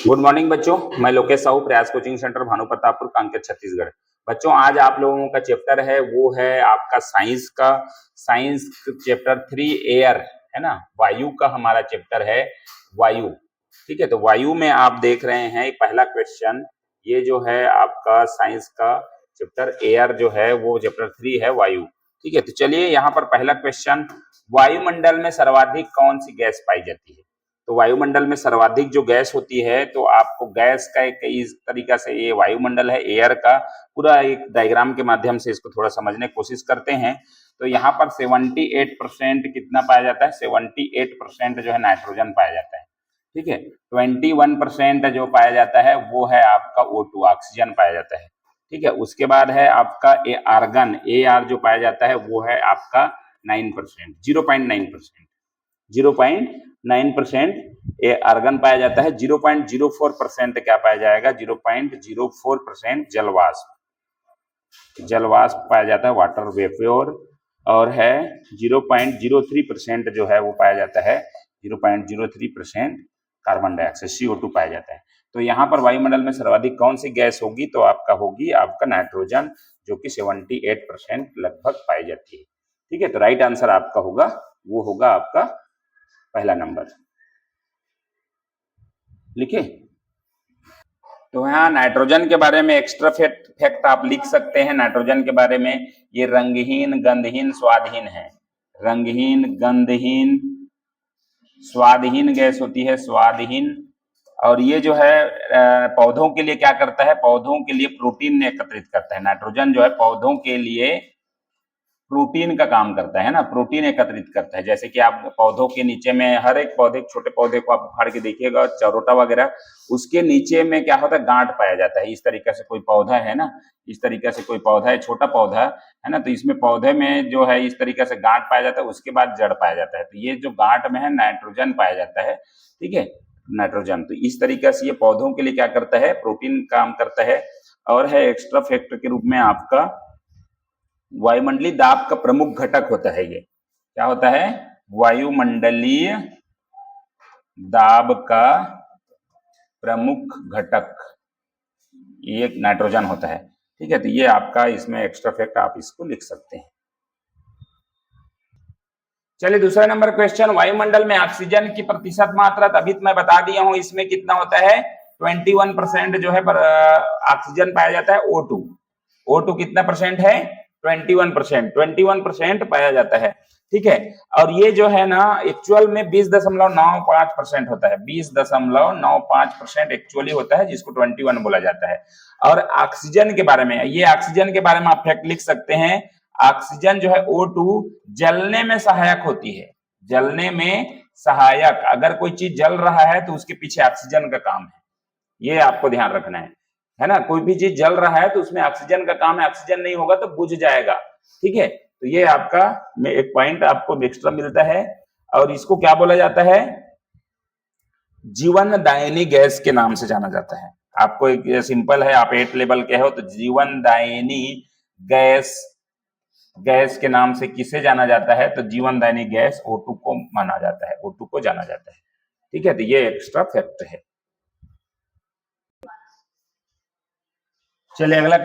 Good morning बच्चों, मैं लोकेश साहू, प्रयास कोचिंग सेंटर, भानु प्रतापपुर, कांकेर, छत्तीसगढ़। बच्चों, आज आप लोगों का चैप्टर है वो है आपका साइंस चैप्टर 3 एयर, है ना। वायु का हमारा चैप्टर है वायु। ठीक है, तो वायु में आप देख रहे हैं पहला क्वेश्चन, ये जो है आपका साइंस का चैप्टर एयर जो है वो चैप्टर 3 है वायु। ठीक है, तो चलिए यहाँ पर पहला क्वेश्चन, वायुमंडल में सर्वाधिक कौन सी गैस पाई जाती है। तो वायुमंडल में सर्वाधिक जो गैस होती है, तो आपको गैस का एक इस तरीका से, ये वायुमंडल है एयर का, पूरा एक डायग्राम के माध्यम से इसको थोड़ा समझने की कोशिश करते हैं। तो यहाँ पर 78% कितना पाया जाता है, 78% जो है नाइट्रोजन पाया जाता है। ठीक है, 21% जो पाया जाता है वो है आपका O2 ऑक्सीजन पाया जाता है। ठीक है, उसके बाद है आपका आर्गन, AR जो पाया जाता है वो है आपका 9%, 0.9%, 0.9% ये आर्गन पाया जाता है। 0.04% क्या पाया जाएगा, 0.04% जलवाष्प पाया जाता है, वाटर वेपोर। और है 0.03% जो है वो पाया जाता है, 0.03% कार्बन डाइऑक्साइड CO2 पाया जाता है। तो यहाँ पर वायुमंडल में सर्वाधिक कौन सी गैस होगी, तो आपका होगी आपका नाइट्रोजन, जो कि 78% लगभग पाई जाती है। ठीक है, तो राइट आंसर आपका होगा वो होगा आपका पहला नंबर। लिखे, तो यहाँ नाइट्रोजन के बारे में एक्स्ट्रा फैक्ट आप लिख सकते हैं। नाइट्रोजन के बारे में, ये रंगहीन, गंधहीन, स्वादहीन है। रंगहीन, गंधहीन, स्वादहीन गैस होती है, स्वादहीन। और ये जो है पौधों के लिए क्या करता है, पौधों के लिए प्रोटीन एकत्रित करता है। नाइट्रोजन जो है पौधों के लिए प्रोटीन का काम करता है ना, प्रोटीन एकत्रित करता है। जैसे कि आप पौधों के नीचे में, हर एक पौधे, छोटे पौधे को आप उखाड़ के देखिएगा, चरोटा वगैरह, उसके नीचे में क्या होता है, गांठ पाया जाता है। इस तरीके से कोई पौधा है ना, इस तरीके से कोई पौधा है, छोटा पौधा है ना, तो इसमें पौधे में जो है इस तरीके से गांठ पाया जाता है, उसके बाद जड़ पाया जाता है। तो ये जो गांठ में है नाइट्रोजन पाया जाता है। ठीक है, नाइट्रोजन, तो इस तरीके से ये पौधों के लिए क्या करता है, प्रोटीन काम करता है। और है एक्स्ट्रा फैक्टर के रूप में आपका वायुमंडलीय दाब का प्रमुख घटक होता है। ये क्या होता है, वायुमंडलीय दाब का प्रमुख घटक ये नाइट्रोजन होता है। ठीक है, तो ये आपका इसमें एक्स्ट्रा फैक्ट आप इसको लिख सकते हैं। चलिए दूसरा नंबर क्वेश्चन, वायुमंडल में ऑक्सीजन की प्रतिशत मात्रा, अभी तो मैं बता दिया हूं, इसमें कितना होता है, 21% जो है पर ऑक्सीजन पाया जाता है। O2 कितना परसेंट है, 21% पाया जाता है। ठीक है, और ये जो है ना एक्चुअल में 20.95% होता है, 20.95% एक्चुअली होता है, जिसको 21 बोला जाता है। और ऑक्सीजन के बारे में, ये ऑक्सीजन के बारे में आप फैक्ट लिख सकते हैं। ऑक्सीजन जो है O2 जलने में सहायक होती है, जलने में सहायक। अगर कोई चीज जल रहा है तो उसके पीछे ऑक्सीजन का काम है, ये आपको ध्यान रखना है ना। कोई भी चीज जल रहा है तो उसमें ऑक्सीजन का काम है, ऑक्सीजन नहीं होगा तो बुझ जाएगा। ठीक है, तो ये आपका एक पॉइंट आपको एक्स्ट्रा मिलता है। और इसको क्या बोला जाता है, जीवनदायिनी गैस के नाम से जाना जाता है। आपको एक सिंपल है, आप 8 लेवल के हो, तो जीवनदायिनी गैस के नाम से किसे जाना जाता है, तो जीवनदायिनी गैस O2 को माना जाता है, O2 को जाना जाता है। ठीक है, तो ये एक्स्ट्रा फैक्ट है। चलिए अगला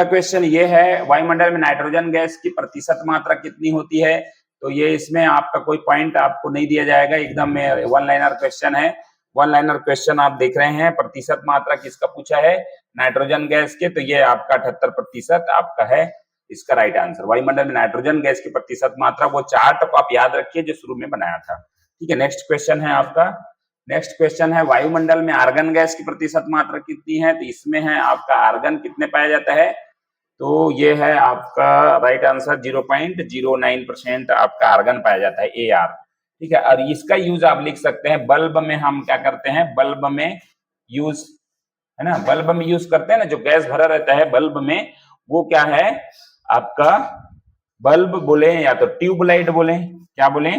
क्वेश्चन ये है, वायुमंडल में नाइट्रोजन गैस की प्रतिशत मात्रा कितनी होती है। तो ये इसमें आपका कोई पॉइंट आपको नहीं दिया जाएगा, एकदम वन लाइनर क्वेश्चन है। वन लाइनर क्वेश्चन आप देख रहे हैं, प्रतिशत मात्रा किसका पूछा है, नाइट्रोजन गैस के, तो ये आपका 78% आपका है इसका राइट आंसर। वायुमंडल में नाइट्रोजन गैस की प्रतिशत मात्रा, वो चार्ट को आप याद रखिए जो शुरू में बनाया था। ठीक है, नेक्स्ट क्वेश्चन है आपका, नेक्स्ट क्वेश्चन है, वायुमंडल में आर्गन गैस की प्रतिशत मात्रा कितनी है। तो इसमें है आपका आर्गन कितने पाया जाता है, तो ये है आपका राइट आंसर 0.09% आपका आर्गन पाया जाता है, AR। ठीक है, और इसका यूज आप लिख सकते हैं, बल्ब में हम क्या करते हैं, बल्ब में यूज है ना, बल्ब में यूज करते हैं ना, जो गैस भरा रहता है बल्ब में, वो क्या है आपका, बल्ब बोले या तो ट्यूबलाइट बोले, क्या बोले,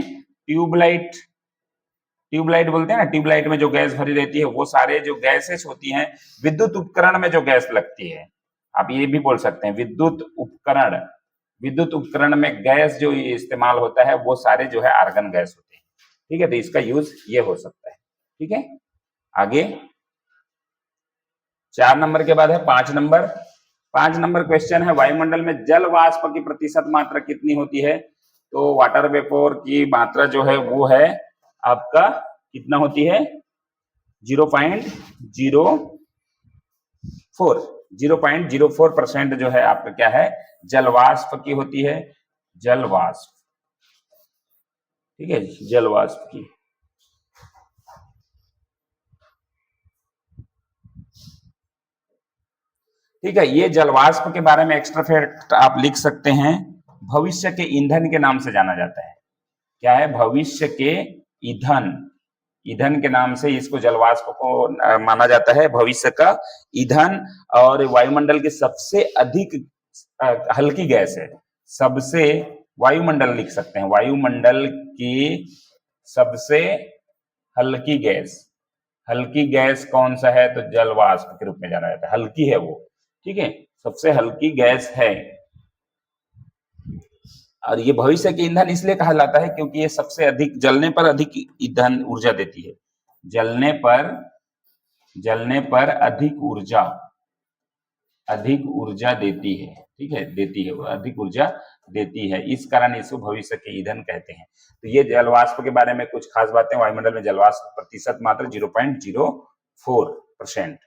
ट्यूबलाइट बोलते हैं ना। ट्यूबलाइट में जो गैस भरी रहती है, वो सारे जो गैसेस होती हैं, विद्युत उपकरण में जो गैस लगती है, आप ये भी बोल सकते हैं विद्युत उपकरण में गैस जो इस्तेमाल होता है, वो सारे जो है आर्गन गैस होते हैं। ठीक है, तो इसका यूज ये हो सकता है। ठीक है, आगे 4 नंबर के बाद है 5 नंबर। 5 नंबर क्वेश्चन है वायुमंडल में जल वाष्प की प्रतिशत मात्रा कितनी होती है? तो वाटर वेपोर की मात्रा जो है वो है आपका कितना होती है? 0.04% जो है आपका क्या है? जल वाष्प की होती है, जल वाष्प, ठीक है, जल वाष्प की। ठीक है, ये जलवाष्प के बारे में एक्स्ट्रा फैक्ट आप लिख सकते हैं। भविष्य के ईंधन के नाम से जाना जाता है। क्या है? भविष्य के ईंधन, ईंधन के नाम से इसको जलवाष्प को माना जाता है, भविष्य का ईंधन। और वायुमंडल की सबसे अधिक हल्की गैस है, सबसे, वायुमंडल लिख सकते हैं, वायुमंडल की सबसे हल्की गैस, हल्की गैस कौन सा है? तो जलवाष्प के रूप में जाना जाता है, हल्की है वो, ठीक है, सबसे हल्की गैस है। और ये भविष्य के ईंधन इसलिए कहा जाता है क्योंकि ये सबसे अधिक जलने पर अधिक ईंधन ऊर्जा देती है, जलने पर अधिक ऊर्जा देती है, ठीक है, देती है, वो अधिक ऊर्जा देती है, इस कारण इसको भविष्य के ईंधन कहते हैं। तो ये जलवाष्प के बारे में कुछ खास बातें। वायुमंडल में जलवाष्प प्रतिशत मात्र 0.04%।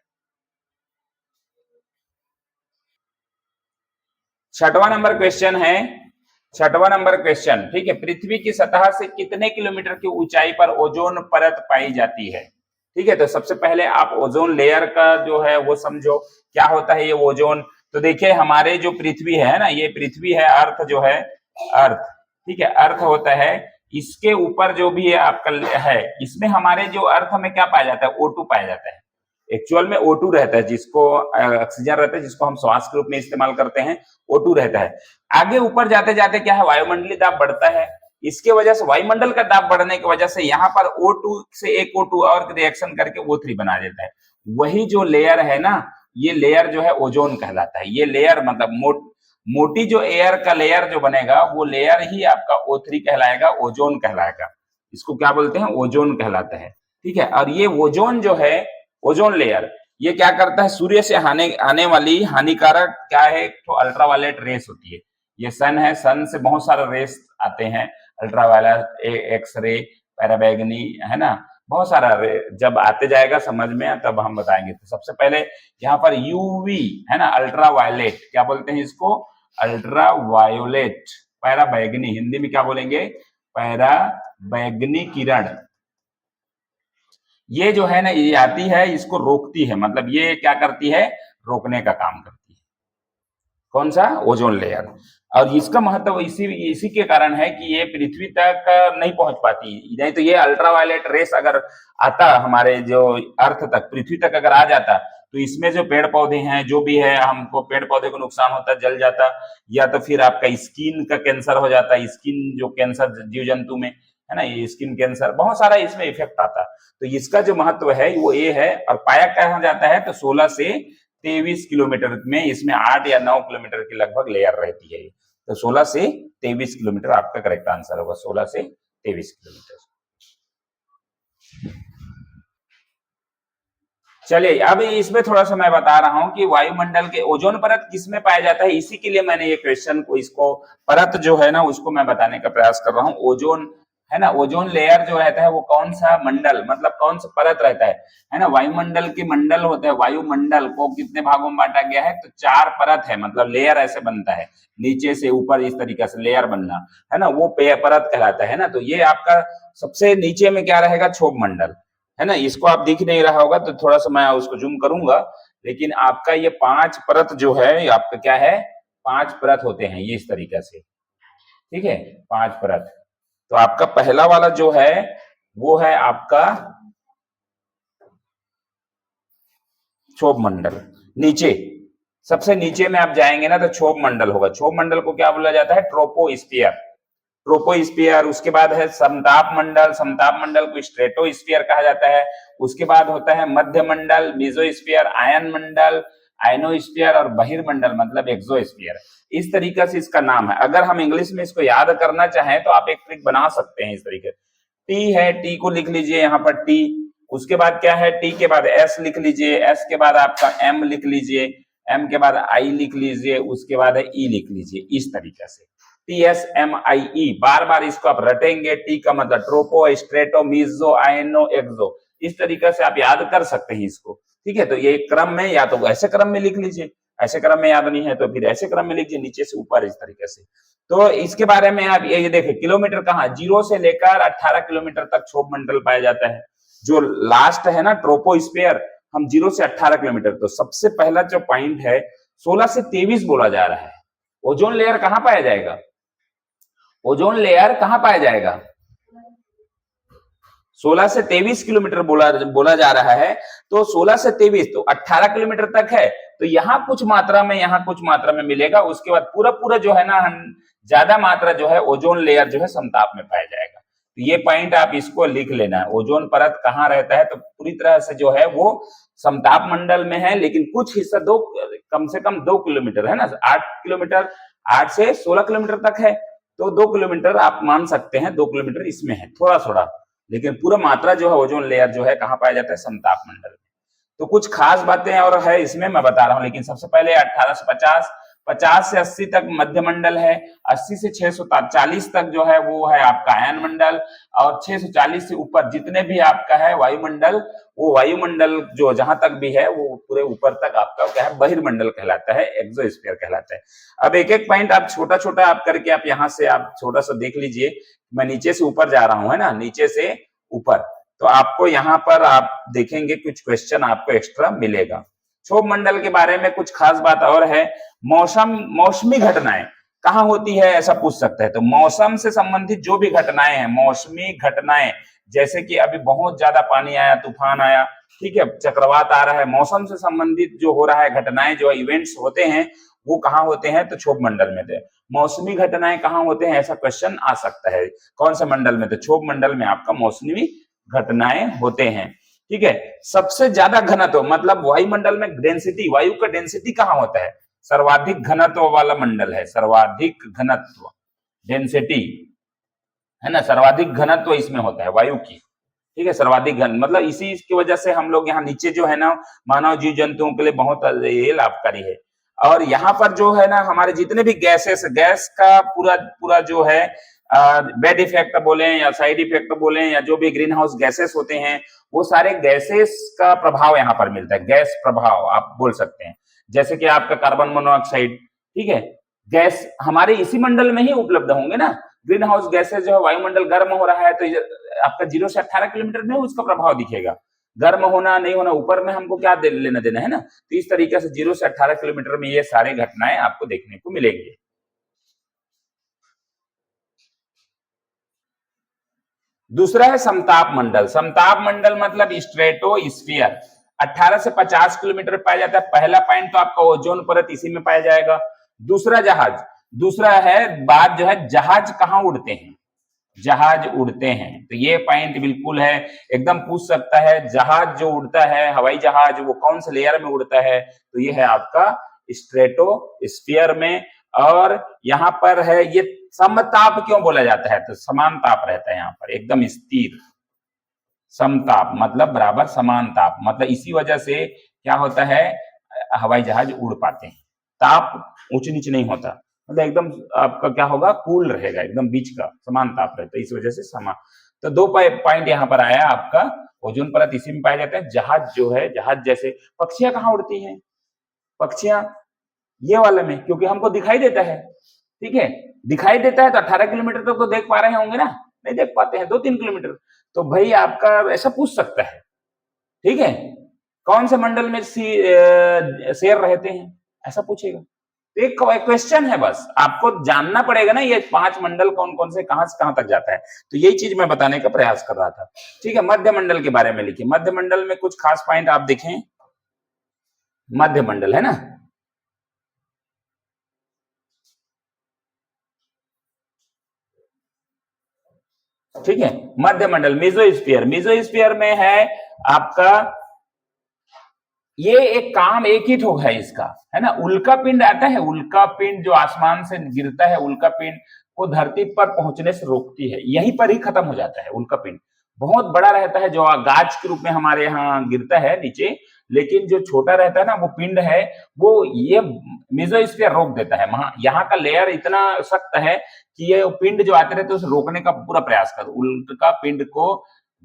6वां नंबर क्वेश्चन है, 6वां नंबर क्वेश्चन, ठीक है, पृथ्वी की सतह से कितने किलोमीटर की ऊंचाई पर ओजोन परत पाई जाती है? ठीक है, तो सबसे पहले आप ओजोन लेयर का जो है वो समझो, क्या होता है ये ओजोन। तो देखिए हमारे जो पृथ्वी है ना, ये पृथ्वी है, अर्थ जो है, अर्थ, ठीक है, अर्थ होता है, इसके ऊपर जो भी है आपका है, इसमें हमारे जो अर्थ में क्या पाया जाता है? O2 पाया जाता है। एक्चुअल में O2 रहता है, जिसको ऑक्सीजन रहता है, जिसको हम श्वास के रूप में इस्तेमाल करते हैं, O2 रहता है। आगे ऊपर जाते जाते क्या है? वायुमंडलीय दाब बढ़ता है, इसके वजह से, वायुमंडल का दाब बढ़ने की वजह से यहाँ पर O2 से एक O2 और रिएक्शन करके O3 बना देता है। वही जो लेयर है ना, ये लेयर जो है ओजोन कहलाता है। ये लेयर मतलब मोटी जो एयर का लेयर जो बनेगा, वो लेयर ही आपका O3 कहलाएगा, ओजोन कहलाएगा। इसको क्या बोलते हैं? ओजोन कहलाता है, ठीक है। और ये ओजोन जो है, ओजोन लेयर, ये क्या करता है? सूर्य से आने वाली हानिकारक क्या है? तो अल्ट्रावायलेट रेस होती है। ये सन है, सन से बहुत सारे रेस आते हैं, अल्ट्रावायलेट, एक्सरे, पैराबैंगनी, है ना, बहुत सारा जब आते जाएगा समझ में तब हम बताएंगे। तो सबसे पहले यहाँ पर यूवी है ना, अल्ट्रावायलेट, क्या बोलते हैं इसको? अल्ट्रावायोलेट, पैराबैंगनी, हिंदी में क्या बोलेंगे? पैराबैंगनी किरण। ये जो है ना, ये आती है, इसको रोकती है, मतलब ये क्या करती है? रोकने का काम करती है। कौन सा? Ozone layer. और इसका महत्व इसी के कारण है कि ये पृथ्वी तक नहीं पहुंच पाती, नहीं तो ये अल्ट्रावायलेट रेस अगर आता हमारे जो अर्थ तक, पृथ्वी तक अगर आ जाता, तो इसमें जो पेड़ पौधे हैं, जो भी है, हमको पेड़ पौधे को नुकसान होता, जल जाता, या तो फिर आपका स्किन का कैंसर हो जाता, स्किन जो कैंसर जीव जंतु में है ना, ये स्किन कैंसर, बहुत सारा इसमें इफेक्ट आता। तो इसका जो महत्व है वो ये है। और पाया कहाँ जाता है? तो 16 से 23 किलोमीटर में, इसमें 8 या 9 किलोमीटर की लगभग लेयर रहती है। तो 16 से 23 किलोमीटर आपका करेक्ट आंसर होगा, 16 से 23 किलोमीटर। चलिए, अब इसमें थोड़ा सा मैं बता रहा हूं कि वायुमंडल के ओजोन परत किसमें पाया जाता है। इसी के लिए मैंने ये क्वेश्चन को, इसको परत जो है ना, उसको मैं बताने का प्रयास कर रहा हूं। ओजोन है ना, ओजोन लेयर जो रहता है वो कौन सा मंडल, मतलब कौन सा परत रहता है ना। वायुमंडल के मंडल होते हैं, वायुमंडल को कितने भागों में बांटा गया है? तो 4 परत है, मतलब लेयर ऐसे बनता है, नीचे से ऊपर इस तरीके से लेयर बनना, है ना, वो परत कहलाता है ना। तो ये आपका सबसे नीचे में क्या रहेगा? क्षोभ मंडल, है ना। इसको आप दिख नहीं रहा होगा तो थोड़ा सा मैं उसको जूम करूंगा, लेकिन आपका ये 5 परत जो है, आपका क्या है? 5 परत होते हैं ये, इस तरीके से, ठीक है, 5 परत। तो आपका पहला वाला जो है वो है आपका क्षोभ मंडल। नीचे, सबसे नीचे में आप जाएंगे ना तो क्षोभ मंडल होगा। क्षोभ मंडल को क्या बोला जाता है? Troposphere, troposphere. उसके बाद है समताप मंडल, समताप मंडल को स्ट्रेटोस्फियर कहा जाता है। उसके बाद होता है मध्य मंडल, मेसोस्फियर, आयन मंडल, आयनोस्फियर, और बहिर्मंडल मतलब एक्सोस्फियर। इस तरीके से इसका नाम है। अगर हम इंग्लिश में इसको याद करना चाहें तो आप एक ट्रिक बना सकते हैं इस तरीके से। टी है, टी को लिख लीजिए यहाँ पर, टी उसके बाद क्या है, टी के बाद एस लिख लीजिए, एस के बाद आपका एम लिख लीजिए, एम के बाद आई लिख लीजिए, उसके बाद ई लिख लीजिए, इस तरीके से टी एस एम आई ई। बार बार इसको आप रटेंगे, टी का मतलब ट्रोपो, स्ट्रेटो, मीजो, आयनो, एक्सो, इस तरीके से आप याद कर सकते हैं इसको। ठीक है, तो ये क्रम में या तो ऐसे क्रम में लिख लीजिए, ऐसे क्रम में याद नहीं है तो फिर ऐसे क्रम में लीजिए, नीचे से ऊपर इस तरीके से। तो इसके बारे में आप ये देखिए, किलोमीटर कहाँ, 0 से लेकर 18 किलोमीटर तक क्षोभ मंडल पाया जाता है। जो लास्ट है ना ट्रोपोस्फीयर, हम 0 से 18 किलोमीटर, तो सबसे पहला जो पॉइंट है 16 से 23 बोला जा रहा है। ओजोन लेयर कहां पाया जाएगा, ओजोन लेयर कहां पाया जाएगा, 16 से 23 किलोमीटर बोला जा रहा है। तो 16 से 23 तो 18 किलोमीटर तक है, तो यहाँ कुछ मात्रा में, यहाँ कुछ मात्रा में मिलेगा। उसके बाद पूरा जो है ना, ज्यादा मात्रा जो है ओजोन लेयर जो है समताप में पाया जाएगा। तो ये पॉइंट आप इसको लिख लेना है, ओजोन परत कहाँ रहता है, तो पूरी तरह से जो है वो समताप मंडल में है, लेकिन कुछ हिस्सा कम से कम 2 किलोमीटर है ना, 8 किलोमीटर, 8 से 16 किलोमीटर तक है, तो 2 किलोमीटर आप मान सकते हैं, 2 किलोमीटर इसमें है थोड़ा, लेकिन पूरा मात्रा जो है ओजोन लेयर जो है कहाँ पाया जाता है, समताप मंडल में। तो कुछ खास बातें और है इसमें मैं बता रहा हूं, लेकिन सबसे पहले 18 से 50, 50 से 80 तक मध्य मंडल है, 80 से 640 तक जो है वो है आपका आयन मंडल, और 640 से ऊपर जितने भी आपका है वायुमंडल, वो वायुमंडल जो जहां तक भी है वो पूरे ऊपर तक आपका क्या है, बहिर्मंडल कहलाता है, एक्सोस्फीयर कहलाता है। अब एक एक पॉइंट आप छोटा आप करके आप यहाँ से आप छोटा सा देख लीजिए, मैं नीचे से ऊपर जा रहा हूं, है ना, नीचे से ऊपर, तो आपको यहाँ पर आप देखेंगे कुछ क्वेश्चन आपको एक्स्ट्रा मिलेगा। क्षोभ मंडल के बारे में कुछ खास बात और है, मौसमी घटनाएं कहाँ होती है ऐसा पूछ सकता है। तो मौसम से संबंधित जो भी घटनाएं हैं, मौसमी घटनाएं, जैसे कि अभी बहुत ज्यादा पानी आया, तूफान आया, ठीक है, चक्रवात आ रहा है, मौसम से संबंधित जो हो रहा है घटनाएं, जो इवेंट्स होते हैं वो कहाँ होते हैं, तो क्षोभ मंडल में थे। मौसमी घटनाएं कहाँ होते हैं ऐसा क्वेश्चन आ सकता है, कौन से मंडल में, तो क्षोभ मंडल में आपका मौसमी घटनाएं होते हैं। ठीक है, सबसे ज्यादा घनत्व मतलब वायुमंडल में डेंसिटी, वायु का डेंसिटी कहाँ होता है, सर्वाधिक घनत्व वाला मंडल है, सर्वाधिक घनत्व डेंसिटी है ना, सर्वाधिक घनत्व इसमें होता है वायु की। ठीक है, सर्वाधिक घन मतलब इसी की वजह से हम लोग यहाँ नीचे जो है ना, मानव जीव जंतुओं के लिए बहुत ये लाभकारी है। और यहाँ पर जो है ना, हमारे जितने भी गैसेस, गैस का पूरा जो है बैड इफेक्ट बोले या साइड इफेक्ट बोले, या जो भी ग्रीन हाउस गैसेस होते हैं, वो सारे गैसेस का प्रभाव यहाँ पर मिलता है, गैस प्रभाव आप बोल सकते हैं। जैसे कि आपका कार्बन मोनोऑक्साइड, ठीक है, गैस हमारे इसी मंडल में ही उपलब्ध होंगे ना। ग्रीन हाउस गैसेस जो है, वायुमंडल गर्म हो रहा है तो आपका 0 से 18 किलोमीटर में उसका प्रभाव दिखेगा, गर्म होना नहीं होना ऊपर में हमको क्या लेना देना है ना। तो इस तरीके से 0 से 18 किलोमीटर में ये सारे घटनाएं आपको देखने को मिलेंगे। दूसरा है समताप मंडल। समताप मंडल मतलब स्ट्रेटोस्फीयर, 18 से 50 किलोमीटर पाया जाता है। पहला पॉइंट तो आपका ओजोन परत इसी में पाया जाएगा। दूसरा है बात जो है, जहाज कहाँ उड़ते हैं, जहाज उड़ते हैं, तो ये पॉइंट बिल्कुल है, एकदम पूछ सकता है, जहाज जो उड़ता है, हवाई जहाज, वो कौन से लेयर में उड़ता है, तो ये है आपका स्ट्रेटोस्फीयर में। और यहाँ पर है ये समताप क्यों बोला जाता है, तो समान ताप रहता है यहाँ पर, एकदम स्थिर। समताप मतलब बराबर, समान ताप मतलब इसी वजह से क्या होता है, हवाई जहाज उड़ पाते हैं, ताप ऊंच नीच नहीं होता, मतलब एकदम आपका क्या होगा, कूल रहेगा, एकदम बीच का समान ताप रहता है, इस वजह से समान। तो 2 पॉइंट यहाँ पर आया आपका, ओजोन परत इसी में पाया जाता है। जहाज जो है, जहाज जैसे पक्षियां कहाँ उड़ती हैं, पक्षियां ये वाले में, क्योंकि हमको दिखाई देता है, ठीक है, दिखाई देता है तो 18 किलोमीटर तक तो देख पा रहे होंगे ना, नहीं देख पाते हैं 2-3 किलोमीटर, तो भाई आपका ऐसा पूछ सकता है। ठीक है, कौन से मंडल में शेर रहते हैं ऐसा पूछेगा। एक क्वेश्चन है, बस आपको जानना पड़ेगा ना ये 5 मंडल कौन कौन से कहां तक जाता है, तो यही चीज मैं बताने का प्रयास कर रहा था। ठीक है, मध्य मंडल के बारे में लिखिए। मध्य मंडल में कुछ खास पॉइंट आप देखें, मध्य मंडल है ना, ठीक है, मध्य मंडल मेसोस्फीयर में है आपका, ये एक काम एक ही ठोक है इसका, है ना। उल्का पिंड आता है, उल्का पिंड जो आसमान से गिरता है, उल्का पिंड को धरती पर पहुंचने से रोकती है, यहीं पर ही खत्म हो जाता है उल्का पिंड। बहुत बड़ा रहता है जो गाज के रूप में हमारे यहाँ गिरता है नीचे, लेकिन जो छोटा रहता है ना वो पिंड है, वो ये मेसोस्फीयर रोक देता है। यहाँ का लेयर इतना सख्त है कि ये पिंड जो आते रहते हैं उसे रोकने का पूरा प्रयास कर, उल्का पिंड को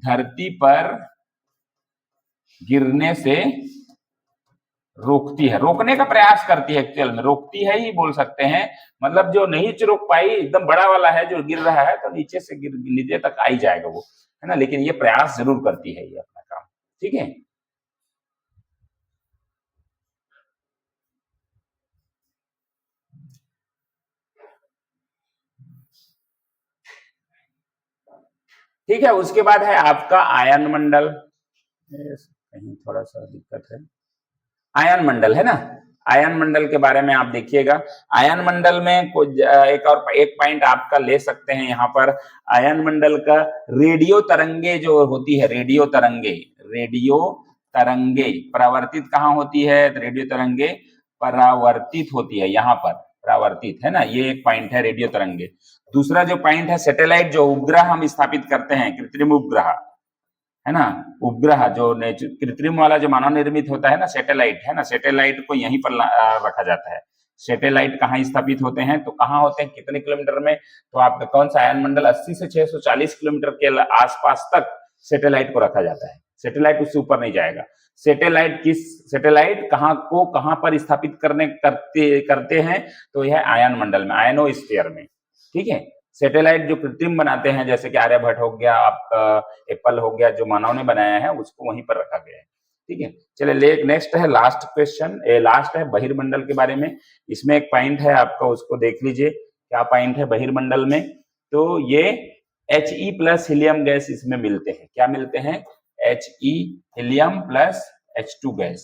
धरती पर गिरने से रोकती है, रोकने का प्रयास करती है, एक्चुअल में रोकती है ही बोल सकते हैं। मतलब जो नहीं रोक पाई, एकदम बड़ा वाला है जो गिर रहा है, तो नीचे से नीचे तक आ ही जाएगा वो, है ना, लेकिन ये प्रयास जरूर करती है ये अपना काम। ठीक है, ठीक है। उसके बाद है आपका आयन मंडल, कहीं थोड़ा सा दिक्कत है, आयन मंडल है ना। आयन मंडल के बारे में आप देखिएगा, आयन मंडल में कुछ एक पॉइंट आपका ले सकते हैं यहाँ पर। आयन मंडल का रेडियो तरंगे जो होती है, रेडियो तरंगे परावर्तित कहाँ होती है? रेडियो तरंगे परावर्तित होती है यहाँ पर, परावर्तित है ना, ये एक पॉइंट है रेडियो तरंगे। दूसरा जो पॉइंट है सैटेलाइट, जो उपग्रह हम स्थापित करते हैं, कृत्रिम उपग्रह, है ना, उपग्रह जो कृत्रिम वाला जो मानव निर्मित होता है ना, सैटेलाइट है ना, सैटेलाइट को यहीं पर रखा जाता है। सैटेलाइट कहाँ स्थापित होते हैं, तो कहाँ होते हैं, कितने किलोमीटर में? तो आपका कौन सा आयन मंडल 80 से 640 किलोमीटर के आसपास तक सैटेलाइट को रखा जाता है। सैटेलाइट उससे ऊपर नहीं जाएगा। सैटेलाइट कहाँ पर स्थापित करते हैं, तो यह आयन मंडल में, आयनोस्फीयर में। ठीक है, सैटेलाइट जो कृत्रिम बनाते हैं, जैसे कि आर्यभट्ट हो गया, आपका एप्पल हो गया, जो मानव ने बनाया है, उसको वहीं पर रखा गया है। ठीक है, चलिए नेक्स्ट है लास्ट क्वेश्चन, लास्ट है बहिर्मंडल के बारे में। इसमें एक पॉइंट है आपका, उसको देख लीजिए, क्या पॉइंट है बहिर्मंडल में। तो ये He प्लस हीलियम गैस इसमें मिलते हैं। क्या मिलते हैं? He, helium plus H2 gas,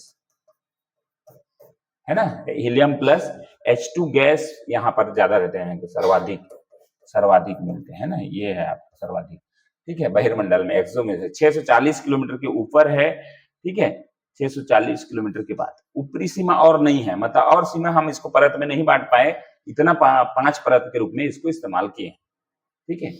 है ना, हीलियम प्लस H2 गैस यहाँ पर ज्यादा रहते हैं, सर्वाधिक मिलते हैं ना, ये है आपका सर्वाधिक। ठीक है, बहिर्मंडल में एक्सो में से 640 किलोमीटर के ऊपर है। ठीक है, 640 किलोमीटर के बाद ऊपरी सीमा और नहीं है, मतलब और सीमा हम इसको परत में नहीं बांट पाए, इतना 5 परत के रूप में इसको इस्तेमाल किए। ठीक है,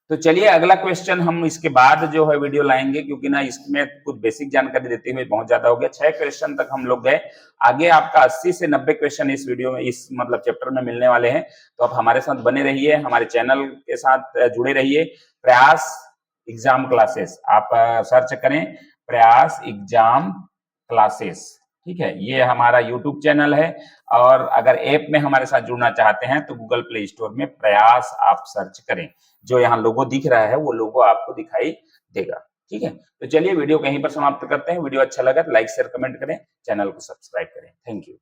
तो चलिए अगला क्वेश्चन हम इसके बाद जो है वीडियो लाएंगे, क्योंकि ना इसमें कुछ बेसिक जानकारी देते हुए बहुत ज्यादा हो गया। 6 क्वेश्चन तक हम लोग गए, आगे आपका 80 से 90 क्वेश्चन इस वीडियो में, इस मतलब चैप्टर में मिलने वाले हैं। तो आप हमारे साथ बने रहिए, हमारे चैनल के साथ जुड़े रहिए। प्रयास एग्जाम क्लासेस आप सर्च करें, प्रयास एग्जाम क्लासेस। ठीक है, ये हमारा यूट्यूब चैनल है, और अगर ऐप में हमारे साथ जुड़ना चाहते हैं तो गूगल प्ले स्टोर में प्रयास आप सर्च करें, जो यहाँ लोगो दिख रहा है वो लोगो आपको दिखाई देगा। ठीक है, तो चलिए वीडियो कहीं पर समाप्त करते हैं। वीडियो अच्छा लगा तो लाइक शेयर कमेंट करें, चैनल को सब्सक्राइब करें। Thank you.